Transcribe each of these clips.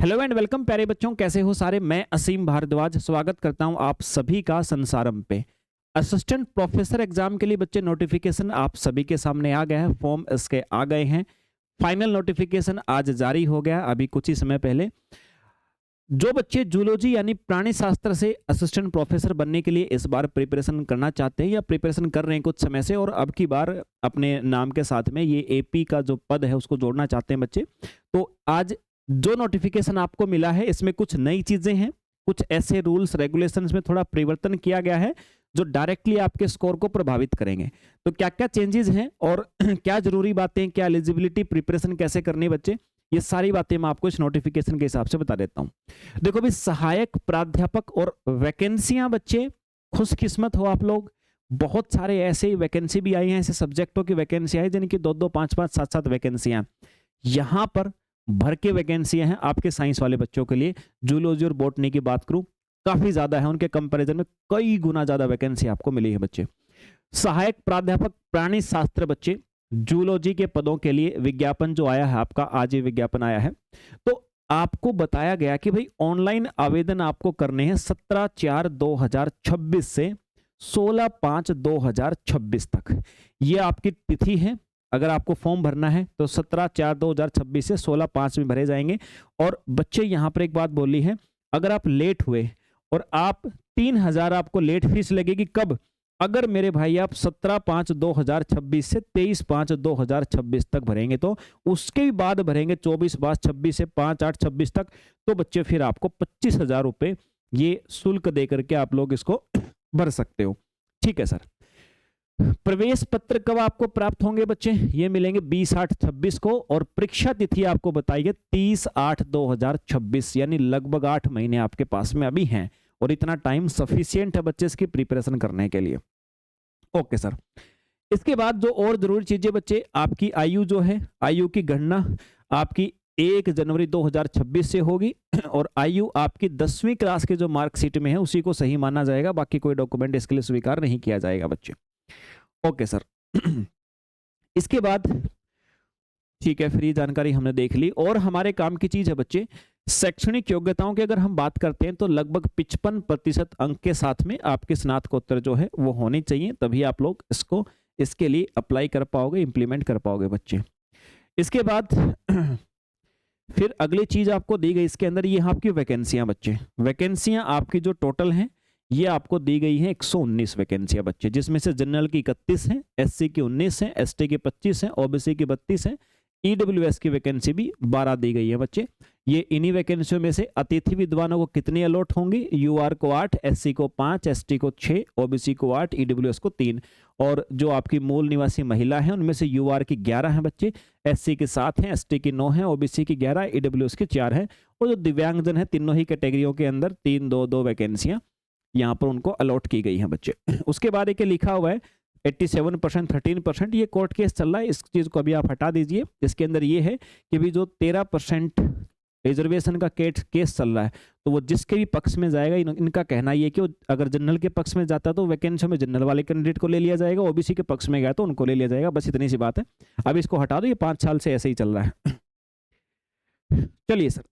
Hello and welcome प्यारे बच्चों, कैसे हो सारे। मैं असीम भारद्वाज स्वागत करता हूं आप सभी का संसारम पे। असिस्टेंट प्रोफेसर एग्जाम के लिए बच्चे नोटिफिकेशन आप सभी के सामने आ गया है। फॉर्म इसके आ गए हैं। फाइनल नोटिफिकेशन आज जारी हो गया अभी कुछ ही समय पहले। जो बच्चे जूलॉजी यानी प्राणी शास्त्र से असिस्टेंट प्रोफेसर बनने के लिए इस बार प्रिपरेशन करना चाहते हैं या प्रिपरेशन कर रहे हैं कुछ समय से और अब की बार अपने नाम के साथ में ये एपी का जो पद है उसको जोड़ना चाहते हैं बच्चे, तो आज जो नोटिफिकेशन आपको मिला है इसमें कुछ नई चीजें हैं, कुछ ऐसे रूल्स रेगुलेशंस में थोड़ा परिवर्तन किया गया है जो डायरेक्टली आपके स्कोर को प्रभावित करेंगे। तो क्या क्या चेंजेस हैं और क्या जरूरी बातें, क्या एलिजिबिलिटी, प्रिपरेशन कैसे करनी बच्चे, ये सारी बातें मैं आपको इस नोटिफिकेशन के हिसाब से बता देता हूं। देखो भी, सहायक प्राध्यापक और वैकेंसियां बच्चे, खुशकिस्मत हो आप लोग। बहुत सारे ऐसे वैकेंसी भी आई हैं, ऐसे सब्जेक्टों की वैकेंसी आई जिनकी 2-2, 5-5, 7-7 वैकेंसियां यहां पर भर के वैकेंसियां हैं आपके साइंस वाले बच्चों के लिए। जूलॉजी और बॉटनी की बात करूं, काफी ज्यादा है, उनके कंपैरिजन में कई गुना ज्यादा वैकेंसी आपको मिली है बच्चे। सहायक प्राध्यापक प्राणी शास्त्र बच्चे, जूलॉजी के पदों के लिए विज्ञापन जो आया है आपका, आज ये विज्ञापन आया है। तो आपको बताया गया कि भाई ऑनलाइन आवेदन आपको करने हैं 17/4/2026 से 16/5/2026 तक। ये आपकी तिथि है। अगर आपको फॉर्म भरना है तो 17/4/2026 से 16/5 में भरे जाएंगे। और बच्चे यहाँ पर एक बात बोली है, अगर आप लेट हुए और आप 3000 आपको लेट फीस लगेगी कब, अगर मेरे भाई आप 17/5/2026 से 23/5/2026 तक भरेंगे, तो उसके बाद भरेंगे 24/5/26 से 5/8/26 तक, तो बच्चे फिर आपको 25,000 रुपए ये शुल्क दे करके आप लोग इसको भर सकते हो। ठीक है सर। प्रवेश पत्र कब आपको प्राप्त होंगे बच्चे, ये मिलेंगे 20/8/26 को और परीक्षा तिथि आपको बताइए 30/8/2026, यानी लगभग 8 महीने आपके पास में अभी हैं और इतना टाइम सफिशियंट है बच्चे इसकी प्रिपरेशन करने के लिए। Okay sir. इसके बाद जो और जरूरी चीजें बच्चे, आपकी आयु जो है, आयु की गणना आपकी 1 जनवरी 2026 से होगी और आयु आपकी 10वीं क्लास के जो मार्कशीट में है उसी को सही माना जाएगा, बाकी कोई डॉक्यूमेंट इसके लिए स्वीकार नहीं किया जाएगा बच्चे। Okay sir. इसके बाद ठीक है, फ्री जानकारी हमने देख ली और हमारे काम की चीज है बच्चे, शैक्षणिक योग्यताओं की अगर हम बात करते हैं तो लगभग 55% अंक के साथ में आपके स्नातकोत्तर जो है वो होनी चाहिए, तभी आप लोग इसको इसके लिए अप्लाई कर पाओगे, इंप्लीमेंट कर पाओगे बच्चे। इसके बाद फिर अगली चीज आपको दी गई इसके अंदर, ये आपकी वैकेंसियां बच्चे, वैकेंसियां आपकी जो टोटल हैं ये आपको दी गई है 119 वैकेंसियां बच्चे, जिसमें से जनरल की 31 हैं, एससी की 19 हैं, एसटी की 25 हैं, ओबीसी की 32 हैं, ईडब्ल्यूएस की वैकेंसी भी 12 दी गई है बच्चे। ये इन्हीं वैकेंसियों में से अतिथि विद्वानों को कितनी अलॉट होंगी, यूआर को 8, एससी को 5, एसटी को 6, ओबीसी को 8, ईडब्ल्यूएस को 3, और जो आपकी मूल निवासी महिला है उनमें से यूआर की 11 हैं बच्चे, एससी की 7 हैं, एसटी की 9 हैं, ओबीसी की 11, ईडब्ल्यूएस की 4 है, और जो दिव्यांगजन है तीनों ही कैटेगरियों के अंदर 3-2-2 वैकेंसियां यहाँ पर उनको अलॉट की गई हैं बच्चे। उसके बाद एक लिखा हुआ है 87%, 13%, ये कोर्ट केस चल रहा है, इस चीज को अभी आप हटा दीजिए। इसके अंदर ये है कि भी जो 13% रिजर्वेशन का केस चल रहा है, तो वो जिसके भी पक्ष में जाएगा, इनका कहना ये है कि अगर जनरल के पक्ष में जाता तो वैकेंसी में जनरल वाले कैंडिडेट को ले लिया जाएगा, ओबीसी के पक्ष में गया तो उनको ले लिया जाएगा, बस इतनी सी बात है। अब इसको हटा दो, ये 5 साल से ऐसे ही चल रहा है। चलिए सर।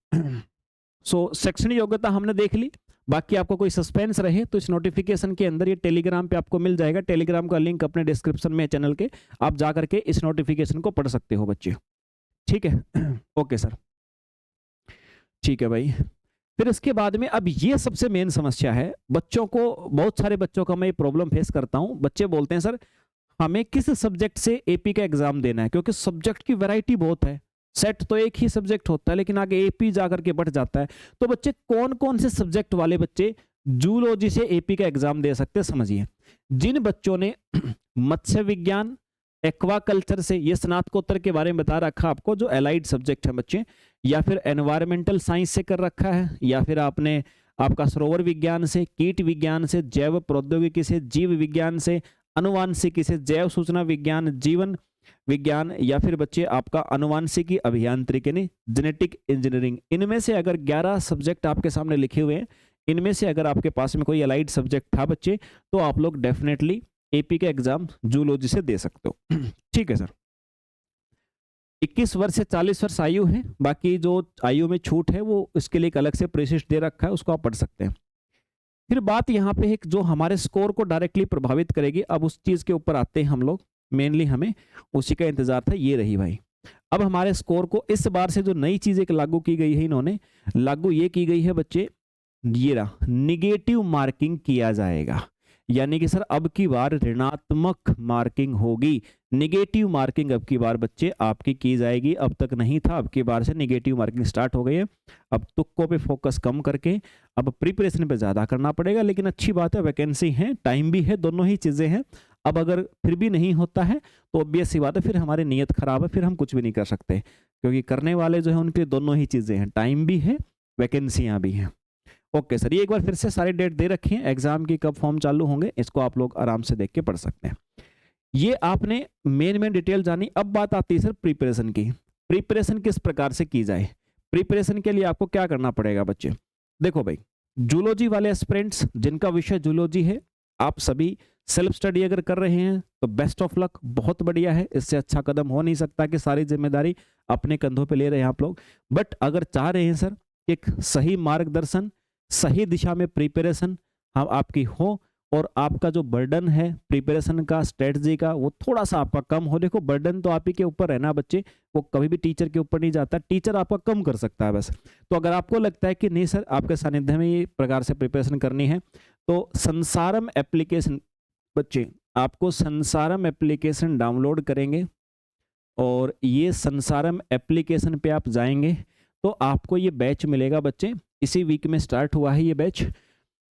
सो शैक्षणिक योग्यता हमने देख ली, बाकी आपको कोई सस्पेंस रहे तो इस नोटिफिकेशन के अंदर ये टेलीग्राम पे आपको मिल जाएगा, टेलीग्राम का लिंक अपने डिस्क्रिप्शन में है चैनल के, आप जा करके इस नोटिफिकेशन को पढ़ सकते हो बच्चे। ठीक है। ओके सर, ठीक है भाई। फिर इसके बाद में अब ये सबसे मेन समस्या है बच्चों को, बहुत सारे बच्चों का मैं ये प्रॉब्लम फेस करता हूं। बच्चे बोलते हैं सर हमें किस सब्जेक्ट से एपी का एग्जाम देना है, क्योंकि सब्जेक्ट की वैरायटी बहुत है, सेट तो एक ही सब्जेक्ट होता है लेकिन आगे एपी जाकर के बढ़ जाता है। तो बच्चे कौन कौन से सब्जेक्ट वाले बच्चे जूलॉजी से एपी का एग्जाम दे सकते हैं, समझिए। जिन बच्चों ने मत्स्य विज्ञान, एक्वाकल्चर से, ये स्नातकोत्तर के बारे में बता रखा आपको, जो एलाइड सब्जेक्ट है बच्चे, या फिर एनवायरमेंटल साइंस से कर रखा है, या फिर आपने आपका सरोवर विज्ञान से, कीट विज्ञान से, जैव प्रौद्योगिकी से, जीव विज्ञान से, अनुवांशिकी से, जैव सूचना विज्ञान, जीवन विज्ञान, या फिर बच्चे आपका अनुवांशिकी अभियांत्रिकी ने जेनेटिक इंजीनियरिंग, इनमें से अगर 11 सब्जेक्ट आपके सामने लिखे हुए हैं, इनमें से अगर आपके पास में कोई अलाइड सब्जेक्ट था बच्चे, तो आप लोग डेफिनेटली एपी का एग्जाम जूलॉजी से दे सकते हो। ठीक है सर। 21 वर्ष से 40 वर्ष आयु है, बाकी जो आयु में छूट है वो इसके लिए एक अलग से प्रीशिष्ट दे रखा है, उसको आप पढ़ सकते हैं। फिर बात यहाँ पे एक जो हमारे स्कोर को डायरेक्टली प्रभावित करेगी, अब उस चीज के ऊपर आते हैं हम लोग, मेनली हमें उसी का इंतजार था, ये रही भाई। अब हमारे स्कोर को इस बार से जो नई चीज एक लागू की गई है, इन्होंने लागू ये की गई है बच्चे, ये रहा, निगेटिव मार्किंग किया जाएगा। यानी कि सर अब की बार ऋणात्मक मार्किंग होगी, निगेटिव मार्किंग अब की बार बच्चे आपकी की जाएगी। अब तक नहीं था, अब की बार से निगेटिव मार्किंग स्टार्ट हो गई है। अब तुक्कों पे फोकस कम करके अब प्रिपरेशन पे ज्यादा करना पड़ेगा। लेकिन अच्छी बात है, वैकेंसी है, टाइम भी है, दोनों ही चीजें हैं। अब अगर फिर भी नहीं होता है तो ऑब्वियस सी बात है, फिर हमारी नीयत खराब है, फिर हम कुछ भी नहीं कर सकते, क्योंकि करने वाले जो है उनके दोनों ही चीजें हैं, टाइम भी है, वैकेंसियां भी हैं। ओके सर, ये एक बार फिर से सारी डेट दे रखी है, एग्जाम की कब फॉर्म चालू होंगे, इसको आप लोग आराम से देख के पढ़ सकते हैं। ये आपने मेन डिटेल जानी। अब बात आती है सर प्रिपरेशन की। प्रिपरेशन किस प्रकार से की जाए? प्रिपरेशन के लिए आपको क्या करना पड़ेगा बच्चे? देखो भाई, जूलॉजी वाले एस्पिरेंट्स जिनका विषय जूलॉजी है, आप सभी सेल्फ स्टडी अगर कर रहे हैं तो बेस्ट ऑफ लक, बहुत बढ़िया है। इससे अच्छा कदम हो नहीं सकता कि सारी जिम्मेदारी अपने कंधों पे ले रहे हैं आप लोग। बट अगर चाह रहे हैं सर एक सही मार्गदर्शन, सही दिशा में प्रिपरेशन हम आपकी हो, और आपका जो बर्डन है प्रिपरेशन का, स्ट्रेटजी का, वो थोड़ा सा आपका कम हो। देखो बर्डन तो आप ही के ऊपर है ना बच्चे, वो कभी भी टीचर के ऊपर नहीं जाता, टीचर आपका कम कर सकता है बस। तो अगर आपको लगता है कि नहीं सर आपके सानिध्य में ये प्रकार से प्रिपरेशन करनी है, तो संसारम एप्लीकेशन बच्चे, आपको संसारम एप्लीकेशन डाउनलोड करेंगे और ये संसारम एप्लीकेशन पे आप जाएंगे तो आपको ये बैच मिलेगा बच्चे। इसी वीक में स्टार्ट हुआ है ये बैच,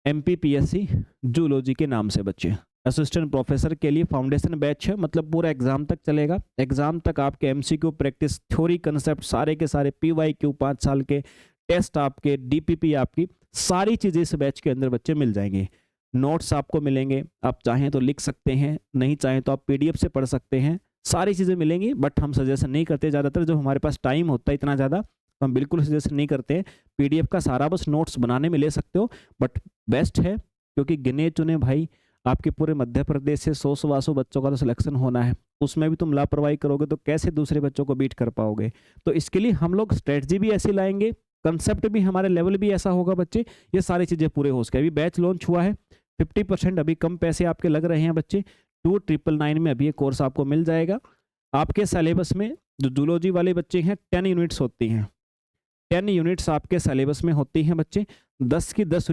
MPPSC जूलॉजी के नाम से बच्चे। असिस्टेंट प्रोफेसर के लिए फाउंडेशन बैच है, मतलब पूरा एग्जाम तक चलेगा। एग्जाम तक आपके MCQ प्रैक्टिस, थ्योरी, कंसेप्ट सारे के सारे, PYQ 5 साल के टेस्ट आपके, DPP आपकी, सारी चीजें इस बैच के अंदर बच्चे मिल जाएंगे। नोट्स आपको मिलेंगे, आप चाहें तो लिख सकते हैं, नहीं चाहें तो आप PDF से पढ़ सकते हैं, सारी चीजें मिलेंगी। बट हम सजेशन नहीं करते, ज्यादातर जो हमारे पास टाइम होता है इतना ज्यादा, हम बिल्कुल सजेशन नहीं करते हैं। PDF का सारा बस नोट्स बनाने में ले सकते हो, बट बेस्ट है क्योंकि गिने चुने भाई आपके पूरे मध्य प्रदेश से 100-125 बच्चों का तो सिलेक्शन होना है, उसमें भी तुम लापरवाही करोगे तो कैसे दूसरे बच्चों को बीट कर पाओगे। तो इसके लिए हम लोग स्ट्रेटजी भी ऐसी लाएंगे, कंसेप्ट भी हमारे लेवल भी ऐसा होगा बच्चे, ये सारी चीजें पूरे हो सके। अभी बैच लॉन्च हुआ है, 50% अभी कम पैसे आपके लग रहे हैं बच्चे, 2999 में अभी ये कोर्स आपको मिल जाएगा। आपके सिलेबस में जो जूलॉजी वाले बच्चे हैं 10 यूनिट्स होती हैं, 10 यूनिट्स आपके सिलेबस में होती हैं बच्चे। 10 की 10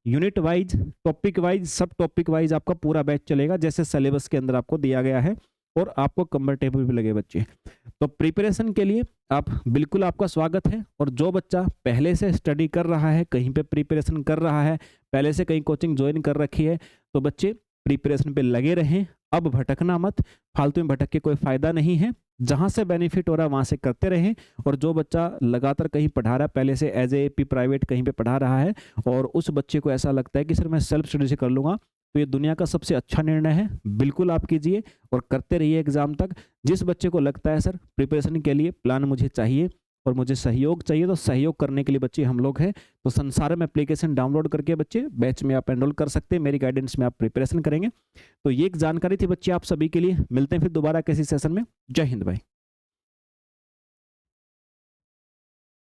यूनिट वाइज, टॉपिक वाइज, सब टॉपिक वाइज आपका पूरा बैच चलेगा जैसे सिलेबस के अंदर आपको दिया गया है, और आपको कंफर्टेबल भी लगे बच्चे। तो प्रिपरेशन के लिए आप बिल्कुल, आपका स्वागत है। और जो बच्चा पहले से स्टडी कर रहा है, कहीं पे प्रिपरेशन कर रहा है, पहले से कहीं कोचिंग ज्वाइन कर रखी है, तो बच्चे प्रिपरेशन पे लगे रहें, अब भटकना मत, फालतू में भटक के कोई फायदा नहीं है। जहां से बेनिफिट हो रहा है वहां से करते रहें। और जो बच्चा लगातार कहीं पढ़ा रहा है, पहले से एज ए AP प्राइवेट कहीं पे पढ़ा रहा है, और उस बच्चे को ऐसा लगता है कि सर मैं सेल्फ स्टडी से कर लूंगा, तो ये दुनिया का सबसे अच्छा निर्णय है, बिल्कुल आप कीजिए और करते रहिए एग्जाम तक। जिस बच्चे को लगता है सर प्रिपरेशन के लिए प्लान मुझे चाहिए और मुझे सहयोग चाहिए, तो सहयोग करने के लिए बच्चे हम लोग हैं। तो संसारम एप्लीकेशन डाउनलोड करके बच्चे बैच में आप एनरोल कर सकते हैं, मेरी गाइडेंस में आप प्रिपरेशन करेंगे। तो ये एक जानकारी थी बच्चे आप सभी के लिए। मिलते हैं फिर दोबारा किसी सेशन में। जय हिंद भाई।